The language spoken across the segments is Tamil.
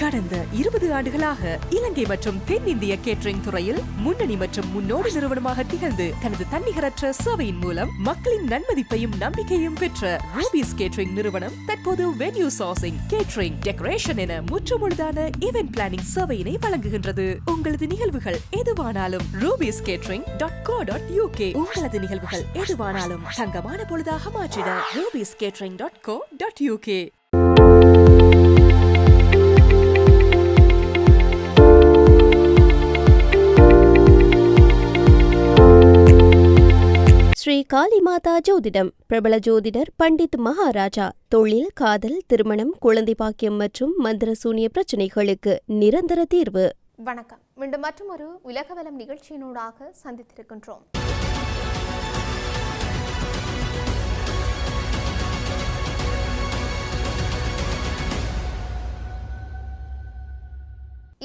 கடந்த 20 ஆண்டுகளாக இலங்கை மற்றும் தென்னிந்திய கேட்டரிங் துறையில் முன்னணி மற்றும் முன்னோடி நிறுவனமாக திகழ்ந்து தனது தன்னிகரற்ற சேவையின் மூலம் மக்களின் நன்மதிப்பையும் நம்பிக்கையும் பெற்ற ரூபீஸ் கேட்டரிங் நிறுவனம் தற்போது வென்யூ சோர்சிங், கேட்டரிங், டெக்கரேஷன் என முற்றுமுழுதான ஈவென்ட் பிளானிங் சேவையினை வழங்குகின்றது. உங்களது நிகழ்வுகள் எதுவானாலும் rubiescatering.co.uk உங்களது நிகழ்வுகள் எதுவானாலும் தங்கமான பொழுதாக மாற்றிட rubiescatering.co.uk. ஸ்ரீ காளிமாதா ஜோதிடம். பிரபல ஜோதிடர் பண்டித் மகாராஜா. தொழில், காதல், திருமணம், குழந்தை பாக்கியம் மற்றும் மந்திர சூனிய பிரச்சனைகளுக்கு நிரந்தர தீர்வு. வணக்கம். மீண்டும் மற்றொரு உலகவலம் நிகழ்ச்சியினூடாக சந்தித்திருக்கின்றோம்.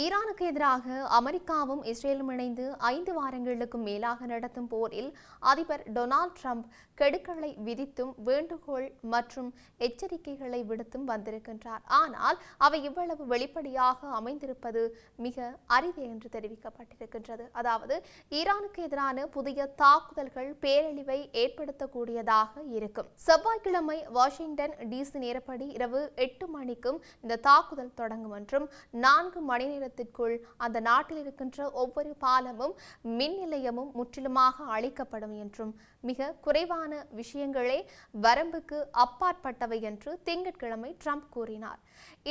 ஈரானுக்கு எதிராக அமெரிக்காவும் இஸ்ரேலும் இணைந்து 5 வாரங்களுக்கும் மேலாக நடத்தும் போரில் அதிபர் டொனால்ட் ட்ரம்ப் கெடுக்களை விதித்தும் வேண்டுகோள் மற்றும் எச்சரிக்கைகளை விடுத்தும் வந்திருக்கின்றார். ஆனால் அவை இவ்வளவு வெளிப்படையாக அமைந்திருப்பது மிக அரிதே என்று தெரிவிக்கப்பட்டிருக்கின்றது. அதாவது ஈரானுக்கு எதிரான புதிய தாக்குதல்கள் பேரழிவை ஏற்படுத்தக்கூடியதாக இருக்கும். செவ்வாய்க்கிழமை வாஷிங்டன் டிசி நேரப்படி இரவு 8 மணிக்கும் இந்த தாக்குதல் தொடங்கும் என்றும் 4 மணி நேரத்திற்குள் அந்த நாட்டில் இருக்கின்ற ஒவ்வொரு பாலமும் மின் நிலையமும் முற்றிலுமாக அழிக்கப்படும் என்றும் மிக குறைவான விஷயங்களே வரம்புக்கு அப்பாற்பட்டவை என்று திங்கட்கிழமை ட்ரம்ப் கூறினார்.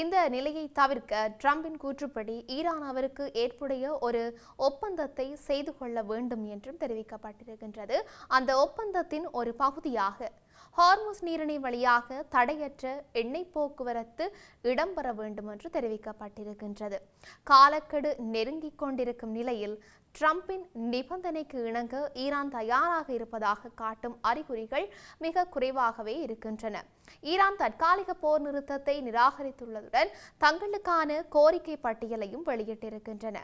இந்த நிலையை தவிர்க்க ட்ரம்பின் கூற்றுப்படி ஈரான் அவருக்கு ஏற்புடைய ஒரு ஒப்பந்தத்தை செய்து கொள்ள வேண்டும் என்றும் தெரிவிக்கப்பட்டிருக்கின்றது. அந்த ஒப்பந்தத்தின் ஒரு பகுதியாக ஹார்முஸ் நீரிணை வழியாக தடையற்ற எண்ணெய் போக்குவரத்து இடம்பெற வேண்டும் என்று தெரிவிக்கப்பட்டிருக்கின்றது. காலக்கெடு நெருங்கிக் கொண்டிருக்கும் நிலையில் ட்ரம்பின் நிபந்தனைக்கு இணங்க ஈரான் தயாராக இருப்பதாக காட்டும் அறிகுறிகள் மிக குறைவாகவே இருக்கின்றன. ஈரான் தற்காலிக போர் நிறுத்தத்தை நிராகரித்துள்ளதுடன் தங்களுக்கான கோரிக்கை பட்டியலையும் வெளியிட்டிருக்கின்றன.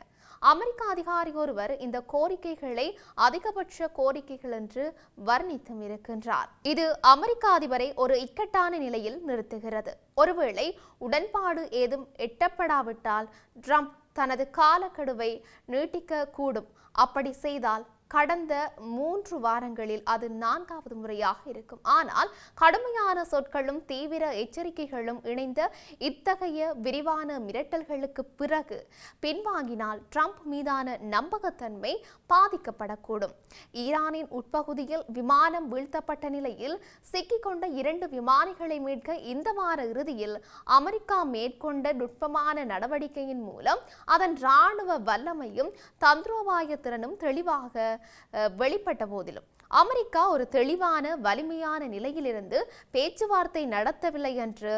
அமெரிக்க அதிகாரி ஒருவர் இந்த கோரிக்கைகளை அதிகபட்ச கோரிக்கைகள் என்று வர்ணித்தும் இருக்கின்றார். இது அமெரிக்க அதிபரை ஒரு இக்கட்டான நிலையில் நிறுத்துகிறது. ஒருவேளை உடன்பாடு ஏதும் எட்டப்படாவிட்டால் ட்ரம்ப் தனது காலக்கெடுவை நீட்டிக்க கூடும். அப்படி செய்தால் கடந்த 3 வாரங்களில் அது 4வது முறையாக இருக்கும். ஆனால் கடுமையான சொற்களும் தீவிர எச்சரிக்கைகளும் இணைந்த இத்தகைய விரிவான மிரட்டல்களுக்கு பிறகு பின்வாங்கினால் ட்ரம்ப் மீதான நம்பகத்தன்மை பாதிக்கப்படக்கூடும். ஈரானின் உட்பகுதியில் விமானம் வீழ்த்தப்பட்ட நிலையில் சிக்கிக்கொண்ட 2 விமானிகளை மீட்க இந்த வார இறுதியில் அமெரிக்கா மேற்கொண்ட நுட்பமான நடவடிக்கையின் மூலம் அதன் இராணுவ வல்லமையும் தந்திரோபாய திறனும் தெளிவாக வெளிப்பட்ட போதிலும் அமெரிக்கா ஒரு தெளிவான வலிமையான நிலையிலிருந்து பேச்சுவார்த்தை நடத்தவில்லை என்று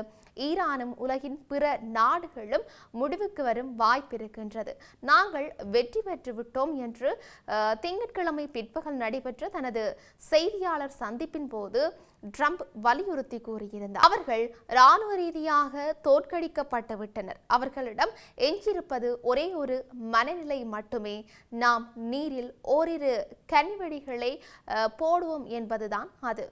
ஈரானும் உலகின் பிற நாடுகளும் முடிவுக்கு வரும் வாய்ப்பு இருக்கின்றது. நாங்கள் வெற்றி பெற்று விட்டோம் என்று திங்கட்கிழமை பிற்பகல் நடைபெற்ற தனது செய்தியாளர் சந்திப்பின் போது ட்ரம்ப் வலியுறுத்தி கூறியிருந்தார். அவர்கள் இராணுவ ரீதியாக தோற்கடிக்கப்பட்டு விட்டனர். அவர்களிடம் எஞ்சியிருப்பது ஒரே ஒரு மனநிலை மட்டுமே. நாம் நீரில் ஓரிரு கனிவெடிகளை போடுவோம் என்பதுதான் அது.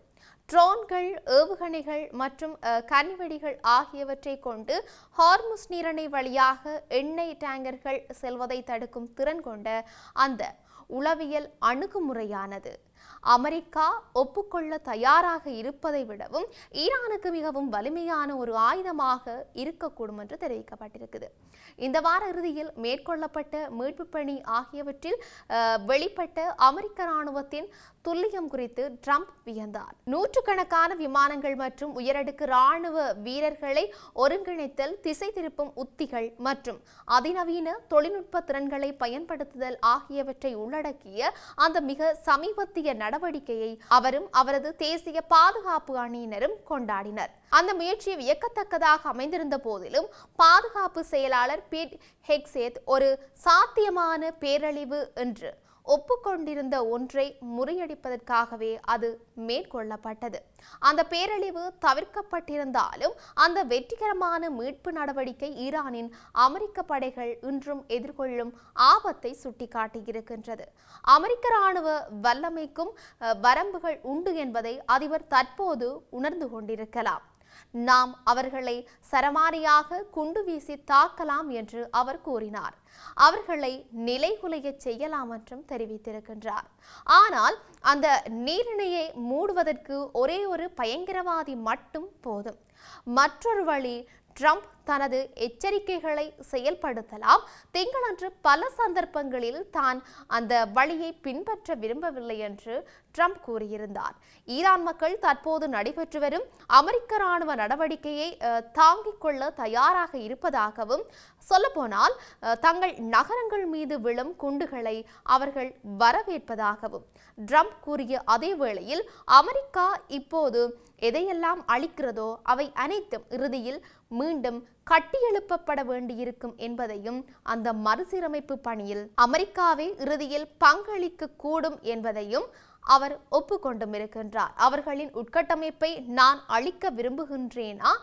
ட்ரோன்கள், ஏவுகணைகள் மற்றும் கனிவெடிகள் ஆகியவற்றை கொண்டு ஹார்முஸ் நீரிணை வழியாக எண்ணெய் டேங்கர்கள் செல்வதை தடுக்கும் திறன் கொண்ட அந்த உளவியல் அணுகுமுறையானது அமெரிக்கா ஒப்புக்கொள்ள தயாராக இருப்பதை விடவும் ஈரானுக்கு மிகவும் வலிமையான ஒரு ஆயுதமாக இருக்கக்கூடும் என்று தெரிவிக்கப்பட்டிருக்குது. இந்த வார இறுதியில் மேற்கொள்ளப்பட்ட மீட்பு பணி ஆகியவற்றில் வெளிப்பட்ட அமெரிக்க இராணுவத்தின் துல்லியம் குறித்து ட்ரம்ப் வியந்தார். 100கணக்கான விமானங்கள் மற்றும் உயரடுக்கு இராணுவ வீரர்களை ஒருங்கிணைத்தல், திசை திருப்பும் உத்திகள் மற்றும் அதிநவீன தொழில்நுட்ப திறன்களை பயன்படுத்துதல் ஆகியவற்றை உள்ளடக்கிய அந்த மிக சமீபத்திய நடவடிக்கையை அவரும் அவரது தேசிய பாதுகாப்பு அணியினரும் கொண்டாடினர். அந்த முயற்சி வியக்கத்தக்கதாக அமைந்திருந்த போதிலும் பாதுகாப்பு செயலாளர் பீட் ஹெக்ஸேத் ஒரு சாத்தியமான பேரழிவு என்று ஒப்புக்கொண்டிருந்த ஒன்றை முறியடிப்பதற்காகவே அது மேற்கொள்ளப்பட்டது. அந்த பேரழிவு தவிர்க்கப்பட்டிருந்தாலும் அந்த வெற்றிகரமான மீட்பு நடவடிக்கை ஈரானின் அமெரிக்க படைகள் இன்றும் எதிர்கொள்ளும் ஆபத்தை சுட்டிக்காட்டியிருக்கின்றது. அமெரிக்க இராணுவ வல்லமைக்கும் வரம்புகள் உண்டு என்பதை அதிபர் தற்போது உணர்ந்து கொண்டிருக்கலாம். நாம் அவர்களை சரமாரியாக குண்டு வீசி தாக்கலாம் என்று அவர் கூறினார். அவர்களை நிலைகுலைய செய்யலாம் என்றும் தெரிவித்திருக்கின்றார். ஆனால் அந்த நீரிணையை மூடுவதற்கு ஒரே ஒரு பயங்கரவாதி மட்டும் போதும். மற்றொரு வழி, ட்ரம்ப் தனது எச்சரிக்கைகளை செயல்படுத்தலாம். திங்களன்று பல சந்தர்ப்பங்களில் தான் அந்த வழியை பின்பற்ற விரும்பவில்லை என்று ட்ரம்ப் கூறியிருந்தார். ஈரான் மக்கள் தற்போது நடைபெற்று வரும் அமெரிக்க ராணுவ நடவடிக்கையை தாங்கிக் கொள்ள தயாராக இருப்பதாகவும், சொல்லப்போனால் தங்கள் நகரங்கள் மீது விழும் குண்டுகளை அவர்கள் வரவேற்பதாகவும் ட்ரம்ப் கூறிய அதே வேளையில், அமெரிக்கா இப்போது எதையெல்லாம் அளிக்கிறதோ அவை அனைத்தும் இறுதியில் மீண்டும் கட்டியெழுப்பப்பட வேண்டியிருக்கும் என்பதையும், அந்த மறுசீரமைப்பு பணியில் அமெரிக்காவே இறுதியில் பங்களிக்க கூடும் என்பதையும் அவர் ஒப்புக்கொண்டும் இருக்கின்றார். அவர்களின் உட்கட்டமைப்பை நான் அழிக்க விரும்புகின்றேனா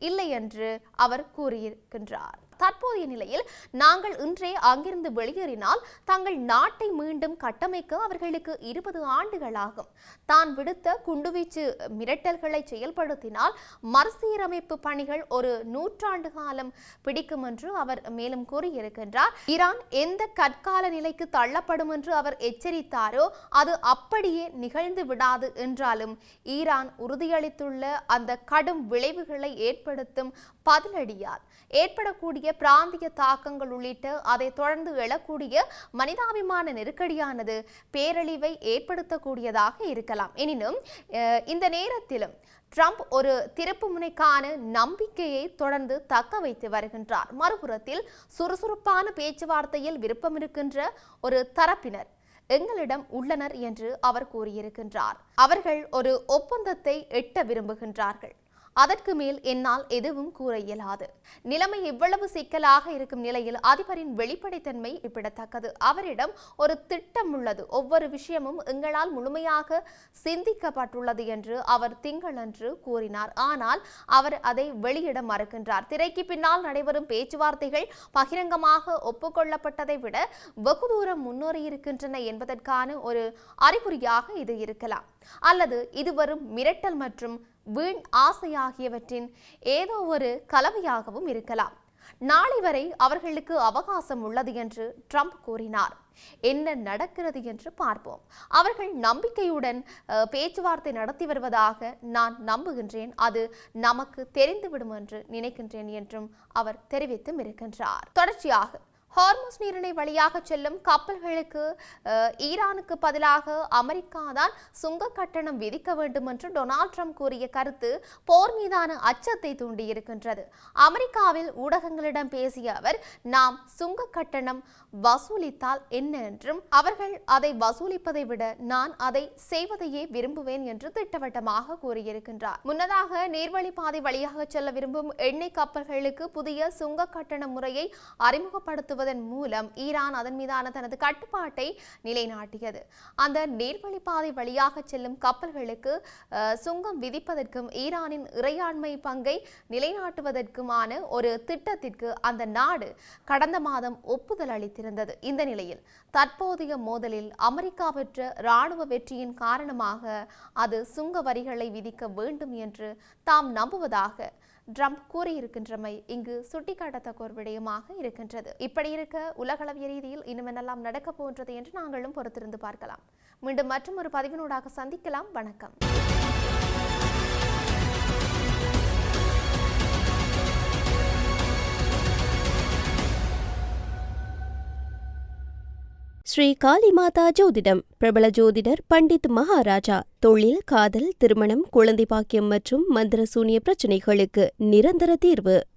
இல்லை என்று அவர் கூறியிருக்கின்றார். தற்போதைய நிலையில் நாங்கள் இன்றே அங்கிருந்து வெளியேறினால் தங்கள் நாட்டை மீண்டும் கட்டமைக்க அவர்களுக்கு 20 ஆண்டுகள் ஆகும். தான் விடுத்த குண்டுவீச்சு மிரட்டல்களை செயல்படுத்தினால் மறுசீரமைப்பு பணிகள் ஒரு 100 ஆண்டு காலம் பிடிக்கும் என்று அவர் மேலும் கூறியிருக்கின்றார். ஈரான் எந்த கற்கால நிலைக்கு தள்ளப்படும் என்று அவர் எச்சரித்தாரோ அது அப்படியே நிகழ்ந்து விடாது என்றாலும், ஈரான் உறுதியளித்துள்ள அந்த கடும் விளைவுகளை ஏற்படுத்தும் பதிலடியால் ஏற்படக்கூடிய பிராந்திய தாக்கங்கள் உள்ளிட்ட அதை தொடர்ந்து எழக்கூடிய மனிதாபிமான நெருக்கடியானது பேரழிவை ஏற்படுத்தக்கூடியதாக இருக்கலாம். எனினும் இந்த நேரத்திலும் ட்ரம்ப் ஒரு திருப்பு முனைக்கான நம்பிக்கையை தொடர்ந்து தக்க வைத்து வருகின்றார். மறுபுறத்தில் சுறுசுறுப்பான பேச்சுவார்த்தையில் விருப்பம் இருக்கின்ற ஒரு தரப்பினர் எங்களிடம் உள்ளனர் என்று அவர் கூறியிருக்கின்றார். அவர்கள் ஒரு ஒப்பந்தத்தை எட்ட விரும்புகின்றார்கள். அதற்கு மேல் என்னால் எதுவும் கூற இயலாது. நிலைமை இவ்வளவு சிக்கலாக இருக்கும் நிலையில் அதிபரின் வெளிப்படைத்தன்மை குறிப்பிடத்தக்கது. அவரிடம் ஒரு திட்டம் உள்ளது. ஒவ்வொரு விஷயமும் எங்களால் முழுமையாக சிந்திக்கப்பட்டுள்ளது என்று அவர் திங்களன்று கூறினார். ஆனால் அவர் அதை வெளியிட மறுக்கின்றார். திரைக்கு பின்னால் நடைபெறும் பேச்சுவார்த்தைகள் பகிரங்கமாக ஒப்புக்கொள்ளப்பட்டதை விட வெகு தூரம் முன்னேறியிருக்கின்றன என்பதற்கான ஒரு அறிகுறியாக இது இருக்கலாம். அல்லது இது வரும் மிரட்டல் மற்றும் வீண் ஆசை ஆகியவற்றின் ஏதோ ஒரு கலவையாகவும் இருக்கலாம். நாளை வரை அவர்களுக்கு அவகாசம் உள்ளது என்று ட்ரம்ப் கூறினார். என்ன நடக்கிறது என்று பார்ப்போம். அவர்கள் நம்பிக்கையுடன் பேச்சுவார்த்தை நடத்தி வருவதாக நான் நம்புகின்றேன். அது நமக்கு தெரிந்துவிடும் என்று நினைக்கின்றேன் என்றும் அவர் தெரிவித்தும் இருக்கின்றார். தொடர்ச்சியாக ஹார்முஸ் நீரிணை வழியாக செல்லும் கப்பல்களுக்கு ஈரானுக்கு பதிலாக அமெரிக்கா தான் சுங்க கட்டணம் விதிக்க வேண்டும் என்று டொனால்ட் ட்ரம்ப் கூறிய கருத்து போர் மீதான அச்சத்தை தூண்டியிருக்கின்றது. அமெரிக்காவில் ஊடகங்களிடம் பேசிய அவர், நாம் சுங்க கட்டணம் வசூலித்தால் என்ன என்றும், அவர்கள் அதை வசூலிப்பதை விட நான் அதை செய்வதையே விரும்புவேன் என்று திட்டவட்டமாக கூறியிருக்கின்றார். முன்னதாக நீர்வழிப்பாதை வழியாக செல்ல விரும்பும் எண்ணெய் கப்பல்களுக்கு புதிய சுங்க கட்டண முறையை அறிமுகப்படுத்துவது மூலம் ஈரான் அதன் மீதான தனது கட்டுப்பாட்டை நிலைநாட்டியது. அந்த நீர்வழிப்பாதை வழியாக செல்லும் கப்பல்களுக்கு சுங்கம் விதிப்பதற்கும் ஈரானின் இறையாண்மை பங்கை நிலைநாட்டுவதற்குமான ஒரு திட்டத்திற்கு அந்த நாடு கடந்த மாதம் ஒப்புதல் அளித்திருந்தது. இந்த நிலையில் தற்போதைய மோதலில் அமெரிக்கா பெற்ற இராணுவ வெற்றியின் காரணமாக அது சுங்க வரிகளை விதிக்க வேண்டும் என்று தாம் நம்புவதாக ட்ரம்ப் கூறியிருக்கின்றமை இங்கு சுட்டிக்காட்டத்தக்க ஒரு விடயமாக இருக்கின்றது. இப்படி இருக்க உலகளவிய ரீதியில் இன்னும் என்னெல்லாம் நடக்க போன்றது என்று நாங்களும் பொறுத்திருந்து பார்க்கலாம். மீண்டும் மற்றும் ஒரு பதிவினூடாக சந்திக்கலாம். வணக்கம். ஸ்ரீ காளிமாதா ஜோதிடம். பிரபல ஜோதிடர் பண்டித் மகாராஜா. தொழில், காதல், திருமணம், குழந்தை பாக்கியம் மற்றும் மந்திர சூனிய பிரச்சனைகளுக்கு நிரந்தர தீர்வு.